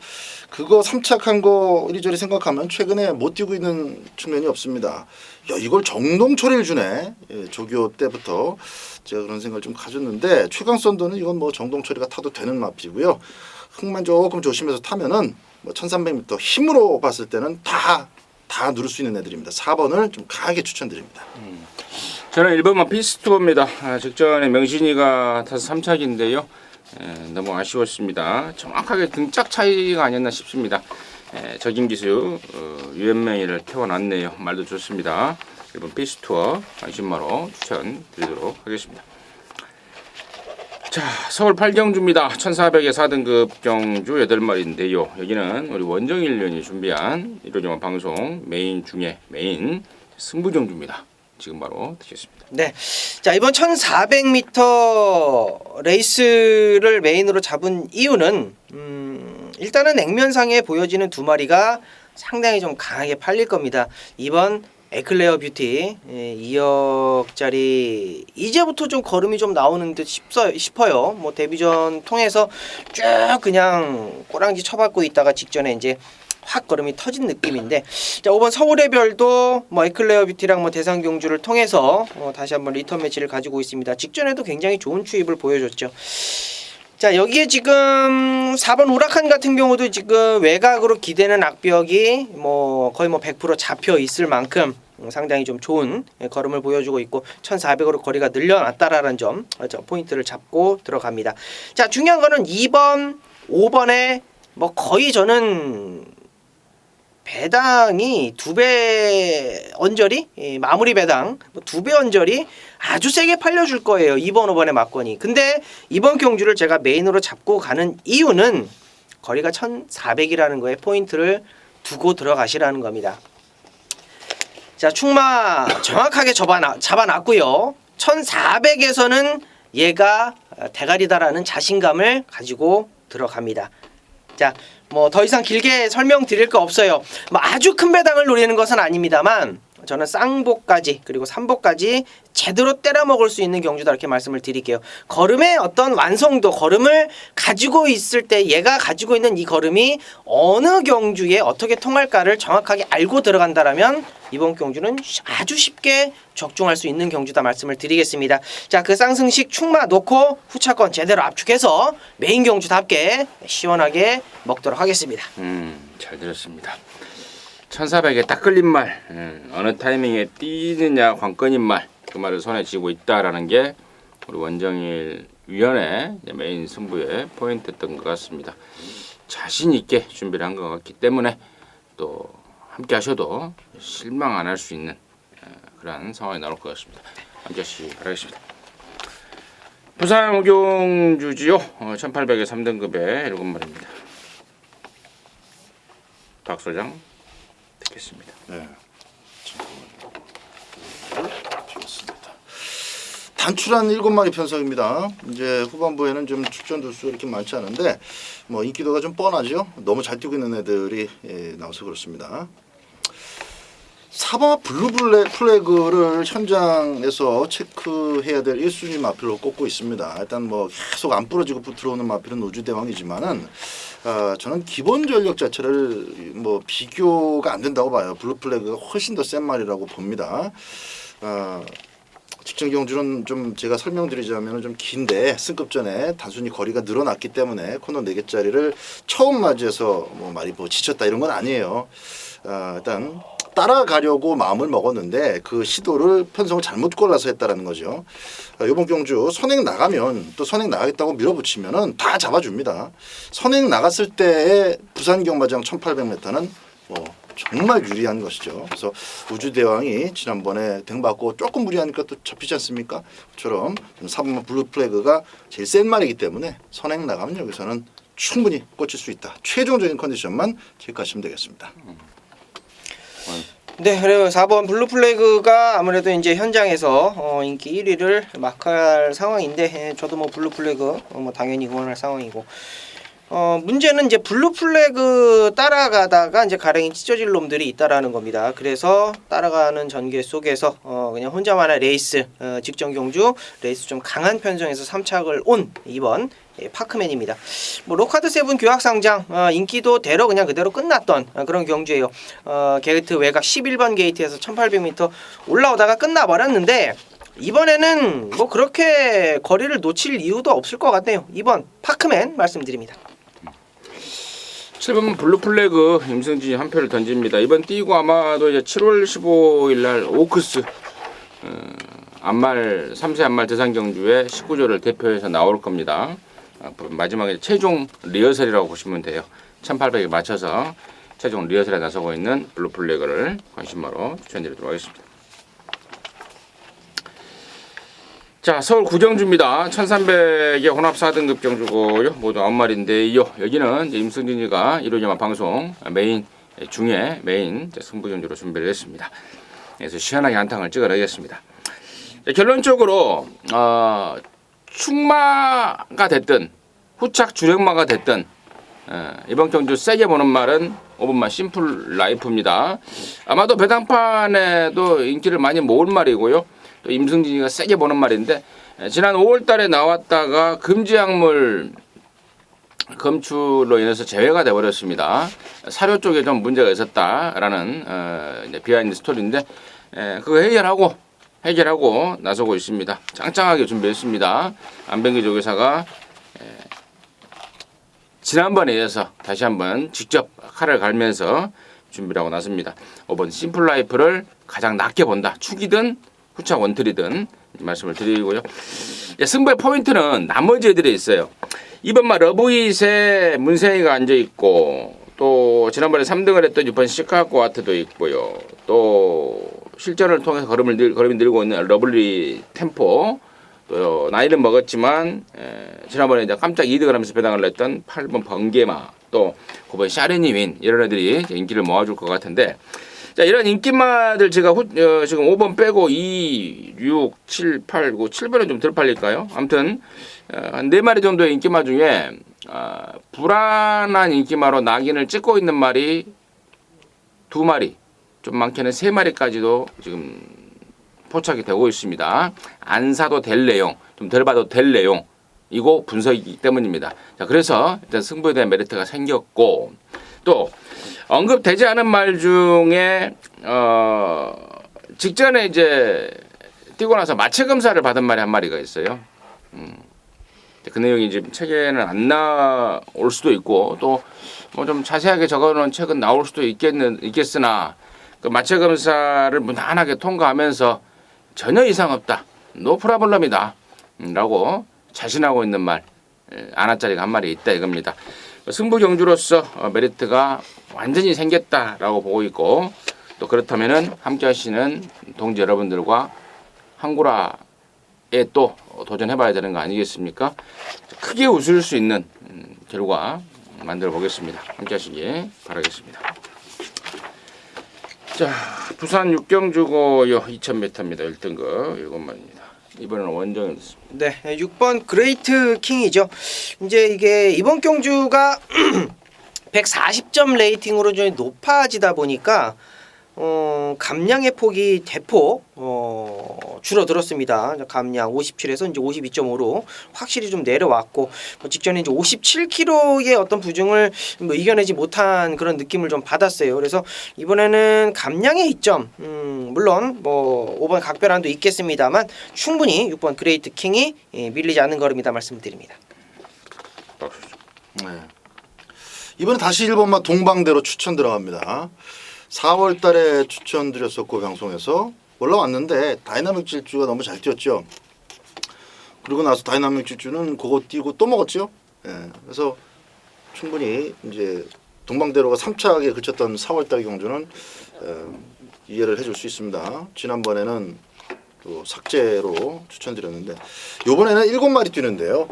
그거 3착한 거 이리저리 생각하면 최근에 못 뛰고 있는 측면이 없습니다. 야, 이걸 정동철이를 주네. 예, 조교 때부터 제가 그런 생각을 좀 가졌는데 최강 썬더는 이건 뭐 정동철이가 타도 되는 마피고요. 흙만 조금 조심해서 타면은 뭐 1300m 힘으로 봤을 때는 다 누를 수 있는 애들입니다. 4번을 좀 강하게 추천드립니다. 저는 1번만 피스트입니다. 직전에 명신이가 타서 3착인데요. 너무 아쉬웠습니다. 정확하게 등짝 차이가 아니었나 싶습니다. 적임기수 유현명이를 태워놨네요. 말도 좋습니다. 1번 피스투어 안심마로 추천드리도록 하겠습니다. 자, 서울 8경주입니다. 1400에 4등급 경주 8마리인데요. 여기는 우리 원정일 위원이 준비한 일요일 방송 메인 중에 메인 승부경주입니다. 지금 바로 듣겠습니다. 네, 자 이번 1400m 레이스를 메인으로 잡은 이유는 일단은 액면상에 보여지는 두 마리가 상당히 좀 강하게 팔릴 겁니다. 이번 에클레어 뷰티 2억짜리 이제부터 좀 걸음이 좀 나오는 듯 싶어요. 뭐 데뷔전 통해서 쭉 그냥 꼬랑지 쳐받고 있다가 직전에 이제 확 걸음이 터진 느낌인데, 자 5번 서울의 별도 뭐 에클레어 뷰티랑 뭐 대상 경주를 통해서 다시 한번 리턴 매치를 가지고 있습니다. 직전에도 굉장히 좋은 추입을 보여줬죠. 자 여기에 지금 4번 우라칸 같은 경우도 지금 외곽으로 기대는 악벽이 뭐 거의 뭐 100% 잡혀 있을 만큼 상당히 좀 좋은 걸음을 보여주고 있고 1400으로 거리가 늘려놨다라는 점 포인트를 잡고 들어갑니다. 자 중요한 거는 2번 5번에 뭐 거의 저는 배당이 2배 언저리 마무리 배당 2배 언저리 아주 세게 팔려줄 거예요. 2번 5번의 막권이. 근데 이번 경주를 제가 메인으로 잡고 가는 이유는 거리가 1400이라는 거에 포인트를 두고 들어가시라는 겁니다. 자 충마 정확하게 잡아놨고요. 1400에서는 얘가 대가리다라는 자신감을 가지고 들어갑니다. 자, 뭐 더 이상 길게 설명드릴 거 없어요. 뭐 아주 큰 배당을 노리는 것은 아닙니다만 저는 쌍복까지 그리고 삼복까지 제대로 때려 먹을 수 있는 경주다 이렇게 말씀을 드릴게요. 걸음의 어떤 완성도, 걸음을 가지고 있을 때 얘가 가지고 있는 이 걸음이 어느 경주에 어떻게 통할까를 정확하게 알고 들어간다라면 이번 경주는 아주 쉽게 적중할 수 있는 경주다 말씀을 드리겠습니다. 자, 그 쌍승식 충마 놓고 후차권 제대로 압축해서 메인 경주답게 시원하게 먹도록 하겠습니다. 잘 들었습니다. 1400에 딱 걸린 말, 어느 타이밍에 뛰느냐 관건인 말, 그 말을 손에 쥐고 있다라는 게 우리 원정일 위원의 메인 승부의 포인트였던 것 같습니다. 자신 있게 준비를 한 것 같기 때문에 또 함께 하셔도 실망 안 할 수 있는 그런 상황이 나올 것 같습니다. 함께 하시기 바라겠습니다. 부산 오경주지요. 1800에 3등급의 7마리입니다. 박 소장 듣겠습니다. 네. 단출한 7마리 편성입니다. 이제 후반부에는 좀 출전 두수 이렇게 많지 않은데 뭐 인기도가 좀 뻔하죠. 너무 잘 뛰고 있는 애들이 나와서 그렇습니다. 사바 블루 플래그를 현장에서 체크해야 될 1순위 마필로 꼽고 있습니다. 일단 뭐 계속 안 부러지고 들어오는 마필은 우주대왕이지만은 저는 기본 전력 자체를 뭐 비교가 안 된다고 봐요. 블루 플래그가 훨씬 더 센 말이라고 봅니다. 직전 경주는 좀 제가 설명드리자면 좀 긴데 승급 전에 단순히 거리가 늘어났기 때문에 코너 4개짜리를 처음 맞이해서 뭐 말이 뭐 지쳤다 이런 건 아니에요. 일단 따라가려고 마음을 먹었는데 그 시도를 편성을 잘못 골라서 했다라는 거죠. 이번 경주 선행 나가면 또 선행 나가겠다고 밀어붙이면은 다 잡아줍니다. 선행 나갔을 때의 부산 경마장 1800m는 뭐 정말 유리한 것이죠. 그래서 우주대왕이 지난번에 댕받고 조금 무리하니까 또 잡히지 않습니까? 그처럼 3번 블루 플래그가 제일 센 말이기 때문에 선행 나가면 여기서는 충분히 꽂힐 수 있다. 최종적인 컨디션만 체크하시면 되겠습니다. 네, 그리고 4번 블루 플래그가 아무래도 이제 현장에서 인기 1위를 마크할 상황인데 저도 뭐 블루 플래그 뭐 당연히 응원할 상황이고 문제는 이제 블루 플래그 따라가다가 이제 가랭이 찢어질 놈들이 있다라는 겁니다. 그래서 따라가는 전개 속에서 그냥 혼자만의 레이스 직전 경주 레이스 좀 강한 편성에서 3착을 온 2번 파크맨입니다. 뭐 로카드 세븐 교학 상장 인기도 대러 그냥 그대로 끝났던 그런 경주예요. 게이트 외곽 11번 게이트에서 1800m 올라오다가 끝나버렸는데 이번에는 뭐 그렇게 거리를 놓칠 이유도 없을 것 같네요. 2번 파크맨 말씀드립니다. 7번 블루 플래그 임승진이 한 표를 던집니다. 이번 뛰고 아마도 이제 7월 15일 날 오크스 안말 3세 안말 대상 경주에 19조를 대표해서 나올 겁니다. 마지막에 최종 리허설이라고 보시면 돼요. 1800에 맞춰서 최종 리허설에 나서고 있는 블루 플래그를 관심마로 추천드리도록 하겠습니다. 자, 서울 구정주입니다. 1300의 혼합 4등급 경주고요. 모두 9마리인데요. 여기는 이제 임승진이가 이루어지는 방송 메인 중에 메인 승부전주로 준비를 했습니다. 그래서 시원하게 한탕을 찍어내겠습니다. 결론적으로 축마가 됐든 후착 주력마가 됐든 이번 경주 세게 보는 말은 5번만 심플 라이프입니다. 아마도 배당판에도 인기를 많이 모을 말이고요. 또 임승진이가 세게 보는 말인데 지난 5월달에 나왔다가 금지 약물 검출로 인해서 제외가 돼버렸습니다. 사료 쪽에 좀 문제가 있었다라는 이제 비하인드 스토리인데 그거 해결하고 나서고 있습니다. 짱짱하게 준비했습니다. 안병기 조교사가 지난번에 이어서 다시 한번 직접 칼을 갈면서 준비를 하고 나섭니다. 5번 심플 라이프를 가장 낮게 본다. 축이든 후착 원틀이든 말씀을 드리고요. 승부의 포인트는 나머지 애들이 있어요. 이번 말 러브잇에 문세희가 앉아있고 또 지난번에 3등을 했던 6번 시카고 아트도 있고요. 또 실전을 통해서 걸음이 늘고 있는 러블리 템포 또 나이는 먹었지만 지난번에 이제 깜짝 2등을 하면서 배당을 했던 8번 번개마 또 9번 샤르니 윈 이런 애들이 인기를 모아줄 것 같은데 자, 이런 인기마들 제가 지금 5번 빼고 2, 6, 7, 8, 9, 7번은 좀 덜 팔릴까요? 아무튼 한 4마리 정도의 인기마 중에 불안한 인기마로 낙인을 찍고 있는 말이 2마리, 좀 많게는 3마리까지도 지금 포착이 되고 있습니다. 안 사도 될 내용, 좀 덜 봐도 될 내용 이거 분석이기 때문입니다. 자, 그래서 일단 승부에 대한 메리트가 생겼고 또 언급되지 않은 말 중에 직전에 이제 뛰고 나서 마체 검사를 받은 말이 한 마리가 있어요. 그 내용이 지금 책에는 안 나올 수도 있고 또 뭐 좀 자세하게 적어놓은 책은 나올 수도 있겠으나 그 마체 검사를 무난하게 통과하면서 전혀 이상 없다, 노 프라블럼이다 라고 자신하고 있는 말 아나짜리가 한 마리 있다 이겁니다. 승부 경주로서 메리트가 완전히 생겼다라고 보고 있고 또 그렇다면은 함께 하시는 동지 여러분들과 한구라에 또 도전해봐야 되는 거 아니겠습니까? 크게 웃을 수 있는 결과 만들어 보겠습니다. 함께 하시기 바라겠습니다. 자, 부산 육경주고요 2000m입니다. 1등급 이것만입니다. 이번에는 원정이 됐습니다. 네, 6번 그레이트 킹이죠. 이제 이게 이번 경주가 140점 레이팅으로 좀 높아지다 보니까 감량의 폭이 대폭 줄어들었습니다. 감량 57에서 이제 52.5로 확실히 좀 내려왔고 직전에 이제 57kg의 어떤 부중을 뭐 이겨내지 못한 그런 느낌을 좀 받았어요. 그래서 이번에는 감량의 이점 물론 뭐 5번 각별한도 있겠습니다만 충분히 6번 그레이트 킹이 밀리지 않는 걸음이다 말씀드립니다. 네. 이번에 다시 1번만 동방대로 추천 들어갑니다. 4월 달에 추천드렸었고 방송에서 올라왔는데 다이나믹 질주가 너무 잘 뛰었죠. 그리고 나서 다이나믹 질주는 그거 뛰고 또 먹었죠. 예. 그래서 충분히 이제 동방대로가 3차하게 그쳤던 4월 달 경주는 이해를 해줄 수 있습니다. 지난번에는 또 삭제로 추천드렸는데 이번에는 7마리 뛰는데요.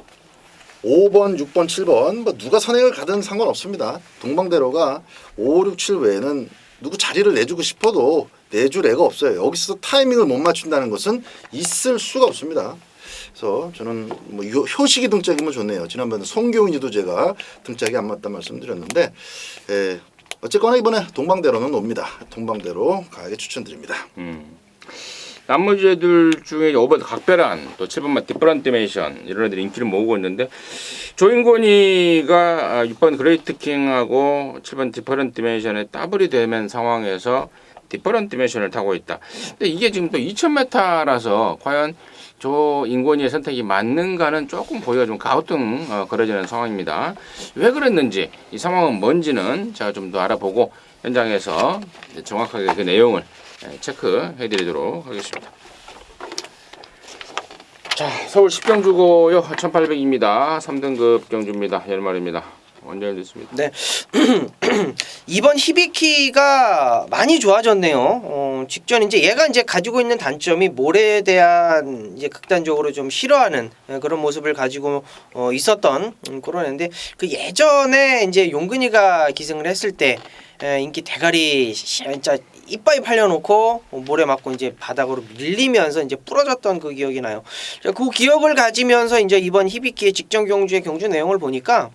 5번, 6번, 7번 뭐 누가 선행을 가든 상관없습니다. 동방대로가 5, 6, 7 외에는 누구 자리를 내주고 싶어도 내줄 애가 없어요. 여기서 타이밍을 못 맞춘다는 것은 있을 수가 없습니다. 그래서 저는 뭐 효식이 등짝이면 좋네요. 지난번에 송교훈이도 제가 등짝이 안 맞다 말씀드렸는데 어쨌거나 이번에 동방대로는 옵니다. 동방대로 강하게 추천드립니다. 나머지 애들 중에 5번 각별한 또 7번만 디퍼런티메이션 이런 애들이 인기를 모으고 있는데 조인권이가 6번 그레이트 킹하고 7번 디퍼런티메이션에 더블이 되면 상황에서 디퍼런티메이션을 타고 있다. 근데 이게 지금 또 2000m라서 과연 조인권이의 선택이 맞는가는 조금 보기가 좀 가우뚱 거려지는 상황입니다. 왜 그랬는지 이 상황은 뭔지는 제가 좀 더 알아보고 현장에서 정확하게 그 내용을 체크해드리도록 하겠습니다. 자, 서울 10경주고요. 1800입니다. 3등급 경주입니다. 열말입니다. 원장님 네. 이번 히비키가 많이 좋아졌네요. 직전 이제 얘가 이제 가지고 있는 단점이 모래에 대한 이제 극단적으로 좀 싫어하는 그런 모습을 가지고 있었던 그런 애인데 그 예전에 이제 용근이가 기승을 했을 때 인기 대가리 진짜 이빠이 팔려놓고 모래 맞고 이제 바닥으로 밀리면서 이제 부러졌던 그 기억이 나요. 그 기억을 가지면서 이제 이번 히비키의 직전 경주의 경주 내용을 보니까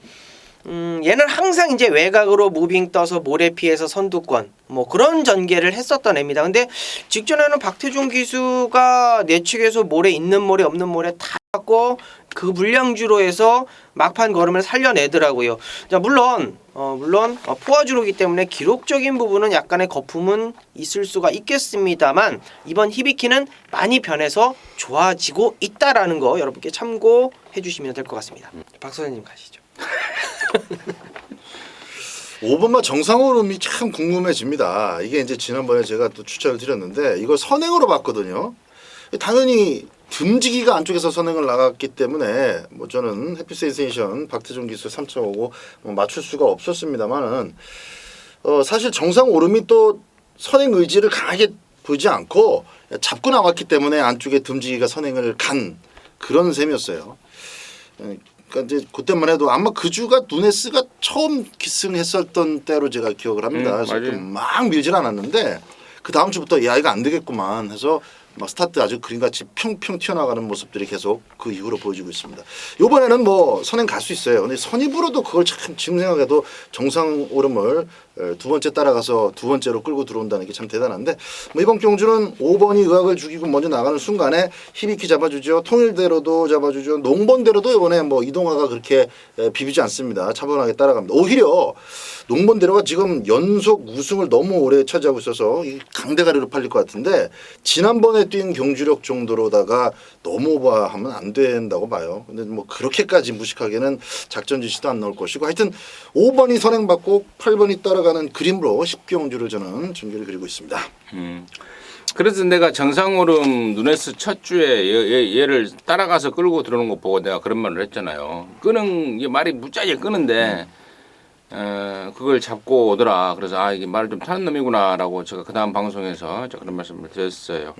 얘는 항상 이제 외곽으로 무빙 떠서 모래 피해서 선두권 뭐 그런 전개를 했었던 애입니다. 근데 직전에는 박태종 기수가 내측에서 모래 있는 모래 없는 모래 다 갖고 그 물량주로 해서 막판 걸음을 살려내더라고요. 자, 물론 포화주로기 때문에 기록적인 부분은 약간의 거품은 있을 수가 있겠습니다만 이번 히비키는 많이 변해서 좋아지고 있다라는 거 여러분께 참고해 주시면 될 것 같습니다. 박 선생님 가시죠. 5번마 정상오름이 참 궁금해집니다. 이게 이제 지난번에 제가 또 추천을 드렸는데 이걸 선행으로 봤거든요. 당연히 듬지기가 안쪽에서 선행을 나갔기 때문에 뭐 저는 해피 센세이션 박태종 기수 3차 오고 뭐 맞출 수가 없었습니다만은 사실 정상오름이 또 선행 의지를 강하게 보이지 않고 잡고 나왔기 때문에 안쪽에 듬지기가 선행을 간 그런 셈이었어요. 그러니까 이제 그때만 해도 아마 그 주가 누네스가 처음 기승했었던 때로 제가 기억을 합니다. 그래서 막 밀질 않았는데 그 다음 주부터 야 이거 안 되겠구만 해서 막 스타트 아주 그림같이 평평 튀어나가는 모습들이 계속 그 이후로 보여주고 있습니다. 이번에는 뭐 선행 갈 수 있어요. 근데 선입으로도 그걸 참 지금 생각해도 정상 오름을 두 번째 따라가서 두 번째로 끌고 들어온다는 게 참 대단한데 뭐 이번 경주는 5번이 의학을 죽이고 먼저 나가는 순간에 히비키 잡아주죠. 통일대로도 잡아주죠. 농번대로도 이번에 뭐 이동화가 그렇게 비비지 않습니다. 차분하게 따라갑니다. 오히려 농번대로가 지금 연속 우승을 너무 오래 차지하고 있어서 강대가리로 팔릴 것 같은데 지난번에 뛴 경주력 정도로다가 너무 오버하면 안 된다고 봐요. 근데 뭐 그렇게까지 무식하게는 작전 지시도 안 나올 것이고 하여튼 5번이 선행받고 8번이 따라가는 그림으로 10경주를 저는 전개를 그리고 있습니다. 그래서 내가 정상오름 누네스 첫 주에 얘를 따라가서 끌고 들어오는 거 보고 내가 그런 말을 했잖아요. 끄는 이게 말이 무지하게 끄는데 그걸 잡고 오더라. 그래서 아 이게 말을 좀 타는 놈이구나라고 제가 그 다음 방송에서 그런 말씀을 드렸어요.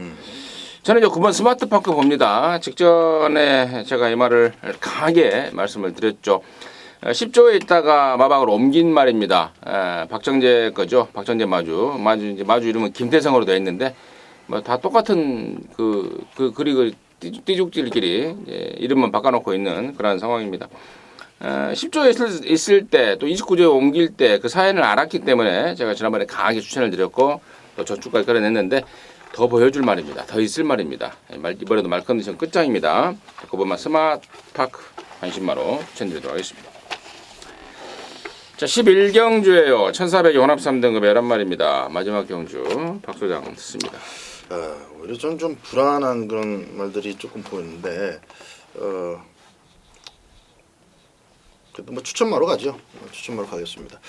저는 이제 9번 스마트파크 봅니다. 직전에 제가 이 말을 강하게 말씀을 드렸죠. 10조에 있다가 마방으로 옮긴 말입니다. 박정재 거죠. 박정재 마주 이름은 김태성으로 되어 있는데 뭐 다 똑같은 그리고 띠죽질끼리 이름만 바꿔놓고 있는 그런 상황입니다. 10조에 있을 때 또 29조에 옮길 때 그 사연을 알았기 때문에 제가 지난번에 강하게 추천을 드렸고 또 저축까지 끌어냈는데 더 보여줄 말입니다. 더 있을 말입니다. 이번에도 말 컨디션 끝장입니다. 고보마 스마트파크 관심마로 추천드리도록 하겠습니다. 자, 11경주예요. 1400의 혼합 3등급 11마리입니다. 마지막 경주 박 소장 듣습니다. 오히려 좀 불안한 그런 말들이 조금 보이는데 그래도 뭐 추천마로 가죠. 추천마로 가겠습니다.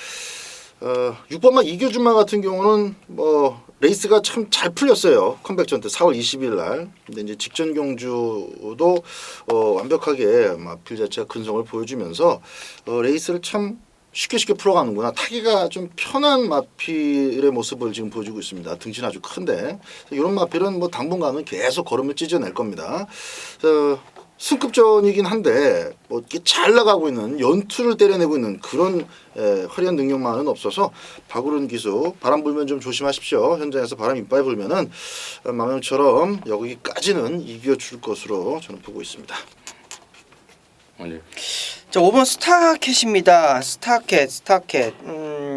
6번마 이교준마 같은 경우는 뭐 레이스가 참 잘 풀렸어요. 컴백전 때 4월 20일 날. 근데 이제 직전 경주도 완벽하게 마필 자체가 근성을 보여주면서 레이스를 참 쉽게 풀어가는구나. 타기가 좀 편한 마필의 모습을 지금 보여주고 있습니다. 등신 아주 큰데 이런 마필은 뭐 당분간은 계속 걸음을 찢어낼 겁니다. 승급전이긴 한데 뭐 이렇게 잘 나가고 있는 연투를 때려내고 있는 그런 화려한 능력만은 없어서 박우른 기수 바람 불면 좀 조심하십시오. 현장에서 바람 이빨 불면은 마명처럼 여기까지는 이겨줄 것으로 저는 보고 있습니다. 자, 5번 스타캣입니다. 스타캣.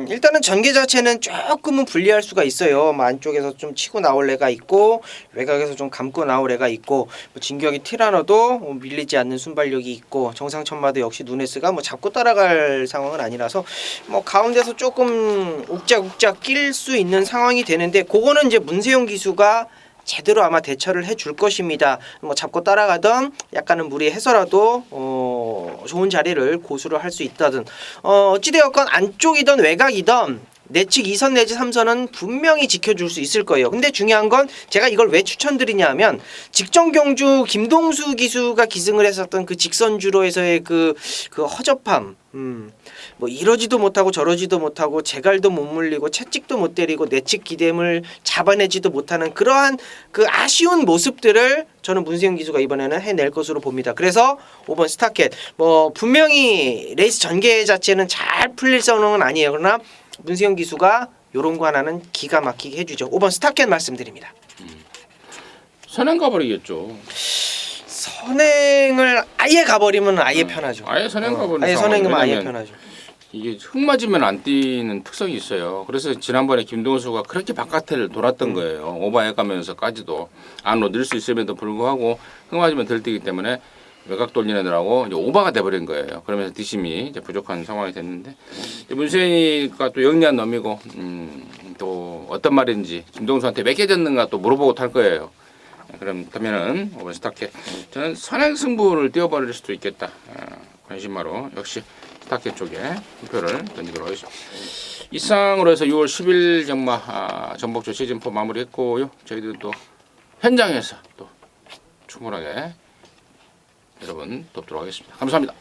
일단은 전개 자체는 조금은 불리할 수가 있어요. 뭐 안쪽에서 좀 치고 나올 애가 있고 외곽에서 좀 감고 나올 애가 있고 뭐 진격이 티라노도 밀리지 않는 순발력이 있고 정상천마도 역시 누네스가 뭐 잡고 따라갈 상황은 아니라서 뭐 가운데서 조금 욱작욱작 낄 수 있는 상황이 되는데 그거는 이제 문세용 기수가 제대로 아마 대처를 해줄 것입니다. 뭐 잡고 따라가던 약간은 무리해서라도 좋은 자리를 고수를 할 수 있다든 어찌되었건 안쪽이든 외곽이든 내측 2선 내지 3선은 분명히 지켜줄 수 있을 거예요. 근데 중요한 건 제가 이걸 왜 추천드리냐면 직전 경주 김동수 기수가 기승을 했었던 그 직선주로에서의 그 허접함 뭐 이러지도 못하고 저러지도 못하고 제갈도 못 물리고 채찍도 못 때리고 내측 기댐을 잡아내지도 못하는 그러한 그 아쉬운 모습들을 저는 문세영 기수가 이번에는 해낼 것으로 봅니다. 그래서 5번 스타캣 뭐 분명히 레이스 전개 자체는 잘 풀릴 성능은 아니에요. 그러나 문세영 기수가 요런 거 하나는 기가 막히게 해주죠. 5번 스타캣 말씀드립니다. 선행 가버리겠죠. 선행을 아예 가버리면 아예 편하죠. 아예 선행 가버리면 아예 선행은 아예 편하죠. 이게 흙 맞으면 안 뛰는 특성이 있어요. 그래서 지난번에 김동수가 그렇게 바깥을 돌았던 거예요. 오버해가면서까지도 안으로 넣을 수 있음에도 불구하고 흙 맞으면 덜 뛰기 때문에 외곽 돌리는 애들하고 이제 오버가 돼버린 거예요. 그러면서 뒷심이 이제 부족한 상황이 됐는데 문세인이가 또 영리한 놈이고 또 어떤 말인지 김동수한테 몇 개 졌는가 또 물어보고 탈 거예요. 그러면은 5번 스타켓 저는 선행 승부를 띄워버릴 수도 있겠다. 관심마로 역시 스타켓 쪽에 투표를 던지도록 하겠습니다. 이상으로 해서 6월 10일 경마 전복조 시즌4 마무리했고요. 저희들 또 현장에서 또 충분하게 여러분 돕도록 하겠습니다. 감사합니다.